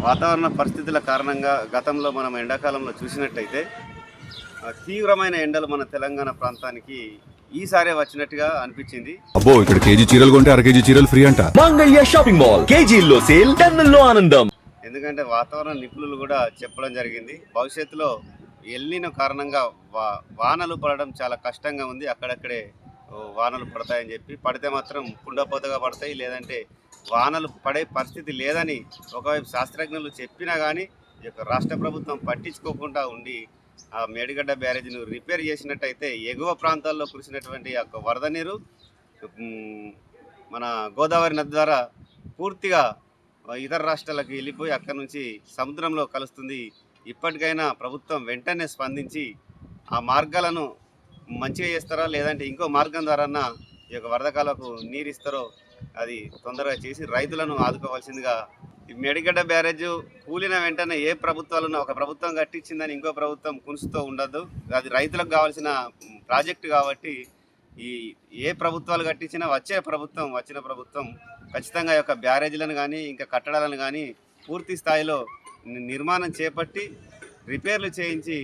వాతావరణ పరిస్థితుల కారణంగా గతంలో మనం ఎండాకాలంలో చూసినట్టయితే తీవ్రమైన ఎండలు మన తెలంగాణ ప్రాంతానికి ఈసారే వచ్చినట్టుగా అనిపించింది. అబ్బో, ఇక్కడ కేజీ చీరలు కొంటే అర కేజీ చీరలు ఫ్రీ అంట. మంగళ్య షాపింగ్ మాల్, కేజీల్లో సేల్, టన్నుల్లో ఆనందం. ఎందుకంటే వాతావరణ నిపుణులు కూడా చెప్పడం జరిగింది, భవిష్యత్తులో ఎల్నినో కారణంగా వానలు పడడం చాలా కష్టంగా ఉంది. అక్కడక్కడే వానలు పడతాయని చెప్పి, పడితే మాత్రం కుండపోతగా పడతాయి, లేదంటే వానలు పడే పరిస్థితి లేదని ఒకవైపు శాస్త్రజ్ఞులు చెప్పినా కానీ ఈ యొక్క రాష్ట్ర ప్రభుత్వం పట్టించుకోకుండా ఉండి ఆ మేడిగడ్డ బ్యారేజ్ను రిపేర్ చేసినట్టయితే ఎగువ ప్రాంతాల్లో కురిసినటువంటి యొక్క వరద నీరు మన గోదావరి నది ద్వారా పూర్తిగా ఇతర రాష్ట్రాలకు వెళ్ళిపోయి అక్కడి నుంచి సముద్రంలో కలుస్తుంది. ఇప్పటికైనా ప్రభుత్వం వెంటనే స్పందించి ఆ మార్గాలను మంచిగా చేస్తారా, లేదంటే ఇంకో మార్గం ద్వారా ఈ యొక్క వరదకాలకు నీరు ఇస్తారో అది తొందరగా చేసి రైతులను ఆదుకోవాల్సిందిగా. ఈ మేడిగడ్డ బ్యారేజ్ కూలిన వెంటనే ఏ ప్రభుత్వాలను ఒక ప్రభుత్వం కట్టించిందని ఇంకో ప్రభుత్వం కునుస్తూ ఉండద్దు. అది రైతులకు కావాల్సిన ప్రాజెక్టు కాబట్టి ఏ ప్రభుత్వాలు కట్టించినా వచ్చిన ప్రభుత్వం ఖచ్చితంగా యొక్క బ్యారేజీలను కానీ ఇంకా కట్టడాలను కానీ పూర్తి స్థాయిలో నిర్మాణం చేపట్టి రిపేర్లు చేయించి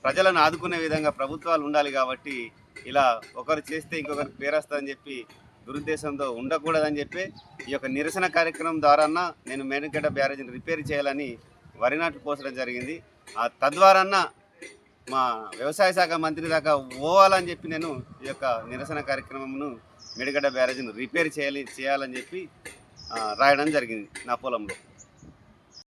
ప్రజలను ఆదుకునే విధంగా ప్రభుత్వాలు ఉండాలి. కాబట్టి ఇలా ఒకరు చేస్తే ఇంకొకరికి పేరొస్తుందని చెప్పి దురుద్దేశంతో ఉండకూడదని చెప్పి ఈ యొక్క నిరసన కార్యక్రమం ద్వారా నేను మేడిగడ్డ బ్యారేజీని రిపేర్ చేయాలని వరి నాట్లు పోసడం జరిగింది. తద్వారా మా వ్యవసాయ శాఖ మంత్రి దాకా పోవాలని చెప్పి నేను ఈ యొక్క నిరసన కార్యక్రమంను మేడిగడ్డ బ్యారేజీని రిపేర్ చేయాలని చెప్పి రాయడం జరిగింది నా పొలంలో.